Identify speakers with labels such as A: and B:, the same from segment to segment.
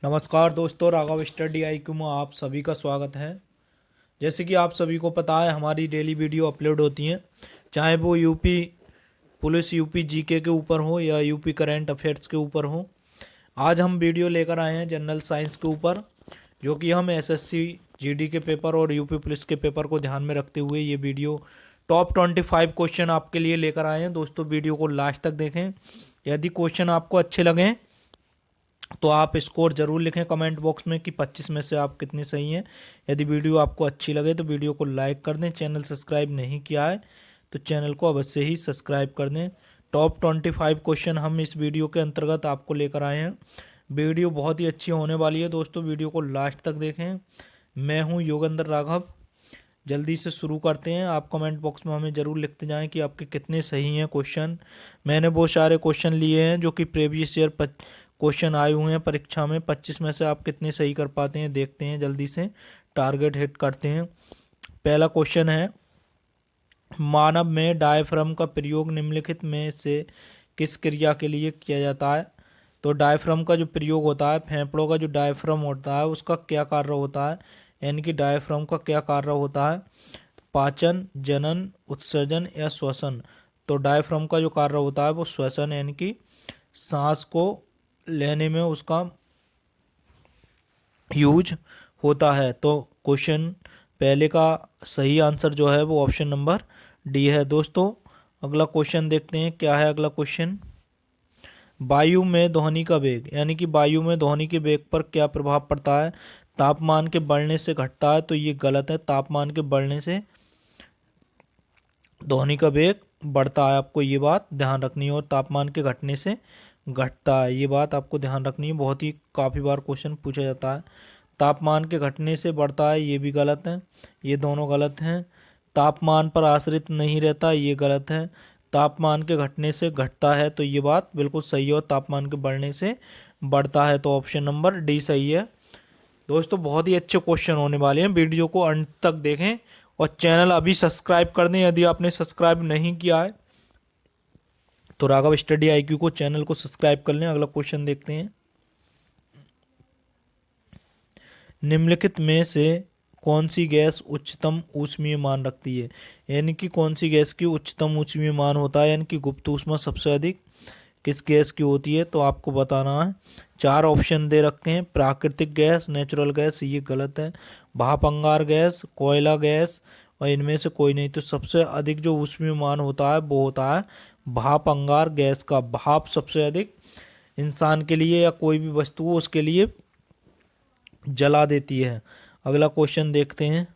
A: नमस्कार दोस्तों, Raghav study IQ में आप सभी का स्वागत है। जैसे कि आप सभी को पता है, हमारी डेली वीडियो अपलोड होती हैं, चाहे वो यूपी पुलिस, यूपी जीके के ऊपर हो या यूपी करंट अफेयर्स के ऊपर हो। आज हम वीडियो लेकर आए हैं जनरल साइंस के ऊपर, जो कि हम SSC GD के पेपर और यूपी पुलिस के पेपर को ध्यान में रखते हुए ये वीडियो टॉप 25 क्वेश्चन आपके लिए लेकर आए हैं। दोस्तों, वीडियो को लास्ट तक देखें। यदि क्वेश्चन आपको अच्छे लगें तो आप स्कोर जरूर लिखें कमेंट बॉक्स में कि 25 में से आप कितने सही हैं। यदि वीडियो आपको अच्छी लगे तो वीडियो को लाइक कर दें। चैनल सब्सक्राइब नहीं किया है तो चैनल को अवश्य ही सब्सक्राइब कर दें। टॉप 25 क्वेश्चन हम इस वीडियो के अंतर्गत आपको लेकर आए हैं। वीडियो बहुत ही अच्छी होने वाली है दोस्तों, वीडियो को लास्ट तक देखें। मैं हूँ योगेंद्र राघव। जल्दी से शुरू करते हैं। आप कमेंट बॉक्स में हमें ज़रूर लिखते जाएं कि आपके कितने सही हैं क्वेश्चन। मैंने बहुत सारे क्वेश्चन लिए हैं जो कि प्रीवियस ईयर क्वेश्चन आए हुए हैं परीक्षा में। 25 में से आप कितने सही कर पाते हैं देखते हैं, जल्दी से टारगेट हिट करते हैं। पहला क्वेश्चन है, मानव में डायफ्राम का प्रयोग निम्नलिखित में से किस क्रिया के लिए किया जाता है। तो डायफ्राम का जो प्रयोग होता है, फेफड़ों का जो डायफ्राम होता है उसका क्या कार्य होता है, यानी कि डायफ्राम का क्या कार्य होता है। पाचन, जनन, उत्सर्जन या श्वसन। तो डायफ्राम का जो कार्य होता है वो श्वसन, यानी कि सांस को लेने में उसका यूज होता है। तो क्वेश्चन पहले का सही आंसर जो है वो ऑप्शन नंबर डी है। दोस्तों, अगला क्वेश्चन देखते हैं क्या है अगला क्वेश्चन। वायु में ध्वनि का वेग, यानी कि वायु में ध्वनि के वेग पर क्या प्रभाव पड़ता है। तापमान के बढ़ने से घटता है, तो ये गलत है। तापमान के बढ़ने से ध्वनि का वेग बढ़ता है, आपको ये बात ध्यान रखनी है। और तापमान के घटने से घटता है, ये बात आपको ध्यान रखनी है। बहुत ही काफ़ी बार क्वेश्चन पूछा जाता है। तापमान के घटने से बढ़ता है, ये भी गलत है। ये दोनों गलत हैं। तापमान पर आश्रित नहीं रहता, ये गलत है। तापमान के घटने से घटता है, तो ये बात बिल्कुल सही है। और तापमान के बढ़ने से बढ़ता है, तो ऑप्शन नंबर डी सही है। दोस्तों, बहुत ही अच्छे क्वेश्चन होने वाले हैं, वीडियो को अंत तक देखें और चैनल अभी सब्सक्राइब कर दें यदि आपने सब्सक्राइब नहीं किया है तो राघव स्टडी IQ को चैनल को सब्सक्राइब कर लें। अगला क्वेश्चन देखते हैं, निम्नलिखित में से कौन सी गैस उच्चतम ऊष्मीय मान रखती है, यानी कि कौन सी गैस की उच्चतम ऊष्मीय मान होता है, यानी कि गुप्त ऊष्मा सबसे अधिक किस गैस की होती है, तो आपको बताना है। 4 ऑप्शन दे रखे हैं, प्राकृतिक गैस, नेचुरल गैस, ये गलत है। भाप अंगार गैस, कोयला गैस और इनमें से कोई नहीं। तो सबसे अधिक जो ऊष्मीय मान होता है वो होता है भाप अंगार गैस का। भाप सबसे अधिक इंसान के लिए या कोई भी वस्तु हो उसके लिए जला देती है। अगला क्वेश्चन देखते हैं,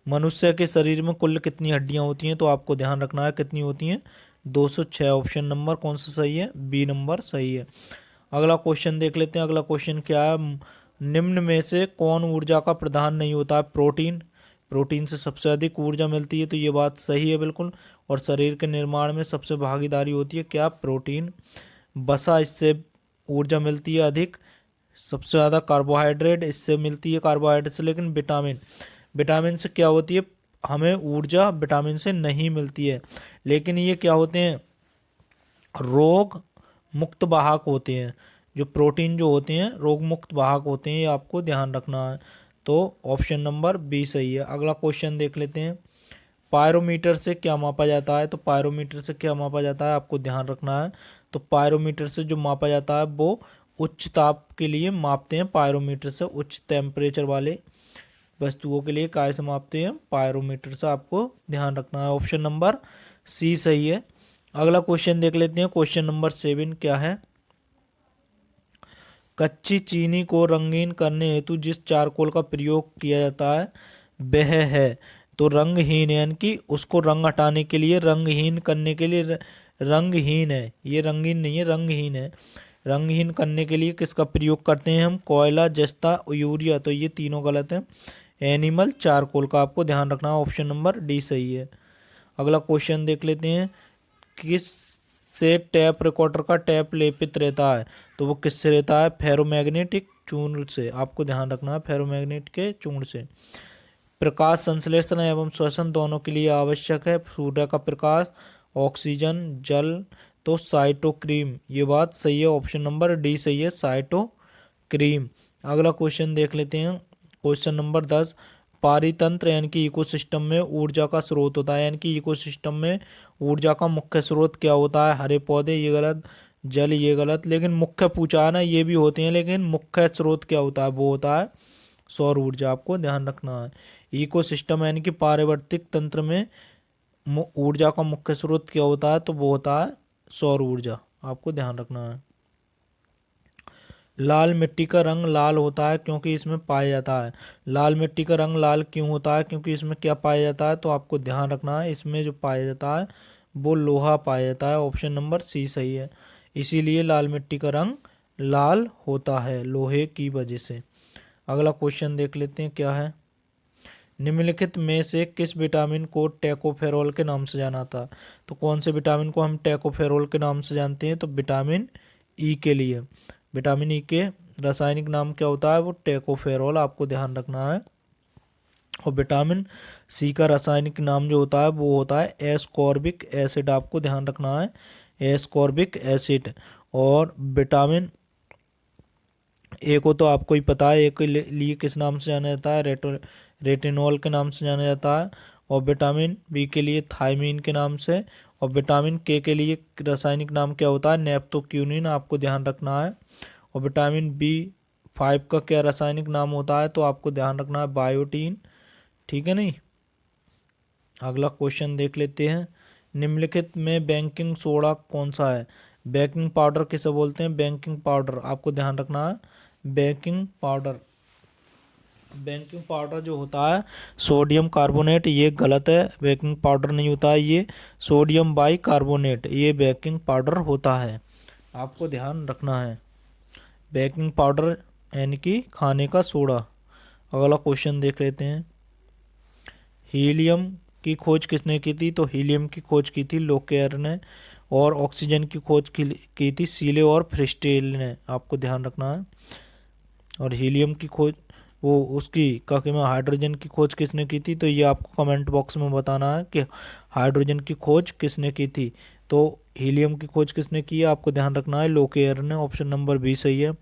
A: मनुष्य के शरीर में कुल कितनी हड्डियां होती हैं, तो आपको ध्यान रखना है कितनी होती हैं, 206। ऑप्शन नंबर कौन सा सही है, बी नंबर सही है। अगला क्वेश्चन देख लेते हैं। अगला क्वेश्चन क्या है, निम्न में से कौन ऊर्जा का प्रधान नहीं होता है। प्रोटीन, प्रोटीन से सबसे अधिक ऊर्जा मिलती है, तो ये बात सही है बिल्कुल। और शरीर के निर्माण में सबसे भागीदारी होती है क्या, प्रोटीन। वसा, इससे ऊर्जा मिलती है अधिक। सबसे ज़्यादा कार्बोहाइड्रेट, इससे मिलती है कार्बोहाइड्रेट से। लेकिन विटामिन, विटामिन से क्या होती है, हमें ऊर्जा विटामिन से नहीं मिलती है। लेकिन ये क्या होते हैं, रोग मुक्त वाहक होते हैं। जो प्रोटीन जो होते हैं रोग मुक्त वाहक होते हैं, ये आपको ध्यान रखना है। तो ऑप्शन नंबर बी सही है। अगला क्वेश्चन देख लेते हैं, पायरोमीटर से क्या मापा जाता है। तो पायरोमीटर से क्या मापा जाता है, आपको ध्यान रखना है। तो पायरोमीटर से जो मापा जाता है वो उच्च ताप के लिए मापते हैं। पायरोमीटर से उच्च टेम्परेचर वाले वस्तुओं के लिए काय से मापते हैं, पायरोमीटर से, आपको ध्यान रखना है। ऑप्शन नंबर सी सही है। अगला क्वेश्चन देख लेते हैं, क्वेश्चन नंबर 7 क्या है, कच्ची चीनी को रंगीन करने हेतु जिस चारकोल का प्रयोग किया जाता है वह है। तो रंगहीन, यानी कि उसको रंग हटाने के लिए, रंगहीन करने के लिए, रंगहीन है, ये रंगीन नहीं है, रंगहीन है। रंगहीन करने के लिए किसका प्रयोग करते हैं हम, कोयला, जस्ता, यूरिया। तो ये तीनों गलत हैं। एनिमल चारकोल का आपको ध्यान रखना है। ऑप्शन नंबर डी सही है। अगला क्वेश्चन देख लेते हैं, किस से टैप रिकॉर्डर का टैप लेपित रहता है। तो वो किससे रहता है, फेरोमैग्नेटिक चूर्ण से। आपको ध्यान रखना है, फेरोमैग्नेट के चूर्ण से। प्रकाश संश्लेषण एवं श्वसन दोनों के लिए आवश्यक है, सूर्य का प्रकाश, ऑक्सीजन, जल। तो साइटोक्रीम, ये बात सही है। ऑप्शन नंबर डी सही है, साइटोक्रीम। क्रीम। अगला क्वेश्चन देख लेते हैं, क्वेश्चन नंबर 10। पारितंत्र यानी कि इकोसिस्टम में ऊर्जा का स्रोत होता है, यानी कि इकोसिस्टम में ऊर्जा का मुख्य स्रोत क्या होता है? हरे पौधे, ये गलत। जल, ये गलत। लेकिन मुख्य पूछा है ना, ये भी होते हैं, लेकिन मुख्य स्रोत क्या होता है? वो होता है सौर ऊर्जा। आपको ध्यान रखना है। इकोसिस्टम यानी कि पारिवर्तिक तंत्र में ऊर्जा का मुख्य स्रोत क्या होता है? तो वो होता है सौर ऊर्जा। आपको ध्यान रखना है। लाल मिट्टी का रंग लाल होता है क्योंकि इसमें पाया जाता है। लाल मिट्टी का रंग लाल क्यों होता है? क्योंकि इसमें क्या पाया जाता है? तो आपको ध्यान रखना है, इसमें जो पाया जाता है वो लोहा पाया जाता है। ऑप्शन नंबर सी सही है। इसीलिए लाल मिट्टी का रंग लाल होता है, लोहे की वजह से। अगला क्वेश्चन देख लेते हैं, क्या है? निम्नलिखित में से किस विटामिन को टोकोफेरोल के नाम से जाना जाता है? तो कौन से विटामिन को हम टोकोफेरोल के नाम से जानते हैं? तो विटामिन ई के लिए। विटामिन ई के रासायनिक नाम क्या होता है? वो टोकोफेरोल। आपको ध्यान रखना है। और विटामिन सी का रासायनिक नाम जो होता है वो होता है एस्कॉर्बिक एसिड। आपको ध्यान रखना है, एस्कॉर्बिक एसिड। और विटामिन ए को तो आपको ही पता है, ए के लिए किस नाम से जाना जाता है? रेटिनॉल के नाम से जाना जाता है। और विटामिन बी के लिए थायमीन के नाम से। और विटामिन के लिए रासायनिक नाम क्या होता है? नेप्टोक्यूनिन। आपको ध्यान रखना है। और विटामिन B5 का क्या रासायनिक नाम होता है? तो आपको ध्यान रखना है, बायोटीन। ठीक है नहीं? अगला क्वेश्चन देख लेते हैं। निम्नलिखित में बेकिंग सोडा कौन सा है? बेकिंग पाउडर किसे बोलते हैं? Baking powder. आपको ध्यान रखना है, बेकिंग पाउडर। बेकिंग पाउडर जो होता है सोडियम कार्बोनेट, ये गलत है। बेकिंग पाउडर नहीं होता है ये, सोडियम बाई कार्बोनेट ये बेकिंग पाउडर होता है। आपको ध्यान रखना है, बेकिंग पाउडर यानी कि खाने का सोडा। अगला क्वेश्चन देख लेते हैं। हीलियम की खोज किसने की थी? तो हीलियम की खोज की थी लोकेयर ने। और ऑक्सीजन की खोज की थी सीले और फ्रिस्टेल ने। आपको ध्यान रखना है। और हीलियम की खोज वो उसकी काके में हाइड्रोजन की खोज किसने की थी? तो ये आपको कमेंट बॉक्स में बताना है कि हाइड्रोजन की खोज किसने की थी। तो हीलियम की खोज किसने की है? आपको ध्यान रखना है, लोकेयर ने। ऑप्शन नंबर बी सही है।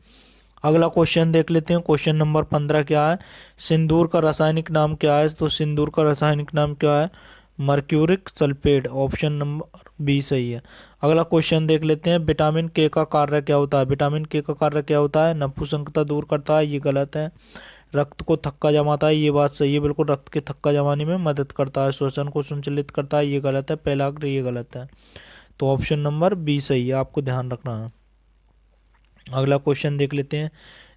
A: अगला क्वेश्चन देख लेते हैं। क्वेश्चन नंबर 15 क्या है? सिंदूर का रासायनिक नाम क्या है? तो सिंदूर का रासायनिक नाम क्या है? Mercuric sulphate. Option number B सही है। अगला क्वेश्चन देख लेते हैं। विटामिन के का कार्य क्या होता है? विटामिन के का कार्य क्या होता है? नपुंसकता दूर करता है, ये गलत है। रक्त को थक्का जमाता है, ये बात सही है बिल्कुल, रक्त के थक्का जमाने में मदद करता है। श्वसन को संचालित करता है, ये गलत है। पेलाग्र, ये गलत है। तो ऑप्शन नंबर बी सही है। आपको ध्यान रखना है। अगला क्वेश्चन देख लेते हैं।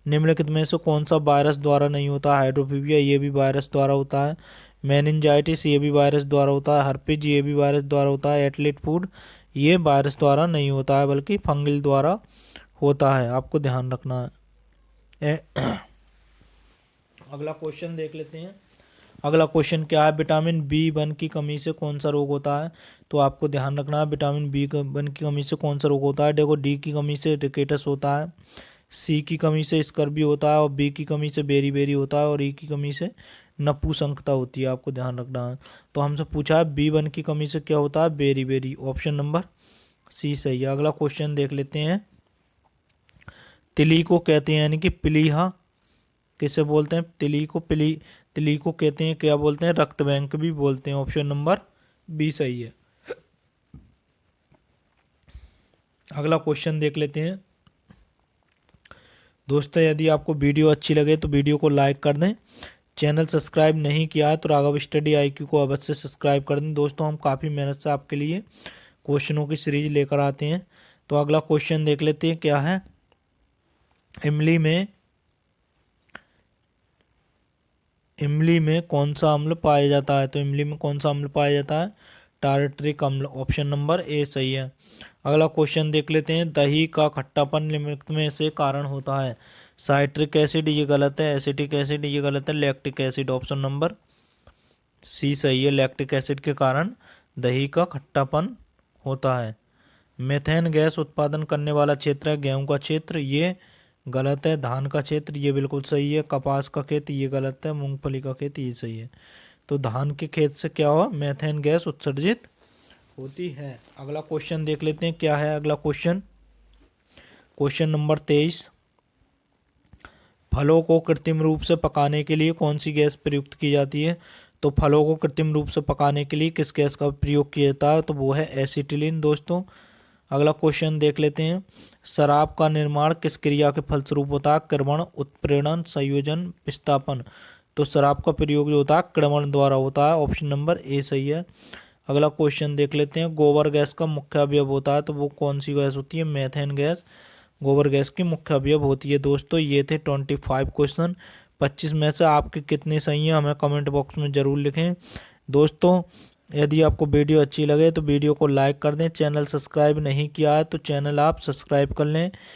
A: निम्नलिखित में से कौन सा वायरस द्वारा नहीं होता? हाइड्रोफीबिया, ये भी वायरस द्वारा होता है। मेनिंजाइटिस, ये भी वायरस द्वारा होता है। हर्पिज, ये भी वायरस द्वारा होता है। एथलीट फूड, ये वायरस द्वारा नहीं होता है बल्कि फंगिल द्वारा होता है। आपको ध्यान रखना है। अगला क्वेश्चन देख लेते हैं। अगला क्वेश्चन क्या है? विटामिन B1 की कमी से कौन सा रोग होता है? तो आपको ध्यान रखना है, विटामिन B1 की कमी से कौन सा रोग होता है? देखो, डी की कमी से रिकेटस होता है, सी की कमी से स्कर्वी होता है, और बी की कमी से बेरी बेरी होता है, और ई की कमी से नपुंसकता होती है। आपको ध्यान रखना है। तो हमसे पूछा है B1 की कमी से क्या होता है? Beriberi. Option number C सही है। अगला क्वेश्चन देख लेते हैं। तिली को कहते हैं यानी कि प्लीहा किसे बोलते हैं? तिली को तिली को कहते हैं, क्या बोलते हैं? रक्त बैंक भी बोलते हैं। ऑप्शन नंबर बी सही है। अगला क्वेश्चन देख लेते हैं। दोस्तों, यदि आपको वीडियो अच्छी लगे तो वीडियो को लाइक कर दें। चैनल सब्सक्राइब नहीं किया है तो राघव स्टडी IQ को अवश्य सब्सक्राइब कर दें। दोस्तों, हम काफ़ी मेहनत से आपके लिए क्वेश्चनों की सीरीज लेकर आते हैं। तो अगला क्वेश्चन देख लेते हैं, क्या है? इमली में कौन सा अम्ल पाया जाता है? तो इमली में कौन सा अम्ल पाया जाता है? टार्टरिक अम्ल। ऑप्शन नंबर ए सही है। अगला क्वेश्चन देख लेते हैं। दही का खट्टापन निम्नलिखित में से कारण होता है? साइट्रिक एसिड, ये गलत है। एसिटिक एसिड, ये गलत है। Lactic acid. Option number C सही है। लैक्टिक एसिड के कारण दही का खट्टापन होता है। मेथेन गैस उत्पादन करने वाला क्षेत्र है गेहूं का क्षेत्र, ये गलत है। धान का क्षेत्र, ये बिल्कुल सही है। कपास का खेत, ये गलत है। मूंगफली का खेत, ये सही है। तो धान के खेत से क्या हुआ? मेथेन गैस उत्सर्जित होती है। अगला क्वेश्चन देख लेते हैं, क्या है अगला क्वेश्चन? Question number 23। फलों को कृत्रिम रूप से पकाने के लिए कौन सी गैस प्रयुक्त की जाती है? तो फलों को कृत्रिम रूप से पकाने के लिए किस गैस का प्रयोग किया जाता है? तो वो है एसिटिलीन दोस्तों। अगला क्वेश्चन देख लेते हैं। शराब का निर्माण किस क्रिया के फलस्वरूप होता है? क्रमण, उत्प्रेरण, संयोजन, विस्थापन। तो शराब का प्रयोग जो होता है क्रमण द्वारा होता है। ऑप्शन नंबर ए सही है। अगला क्वेश्चन देख लेते हैं। गोबर गैस का मुख्य अवयव होता है, तो वो कौन सी गैस होती है? मेथेन गैस गोबर गैस की मुख्य अवयव होती है। दोस्तों ये थे 25 क्वेश्चन। 25 में से आपके कितने सही हैं हमें कमेंट बॉक्स में ज़रूर लिखें। दोस्तों यदि आपको वीडियो अच्छी लगे तो वीडियो को लाइक कर दें। चैनल सब्सक्राइब नहीं किया है तो चैनल आप सब्सक्राइब कर लें।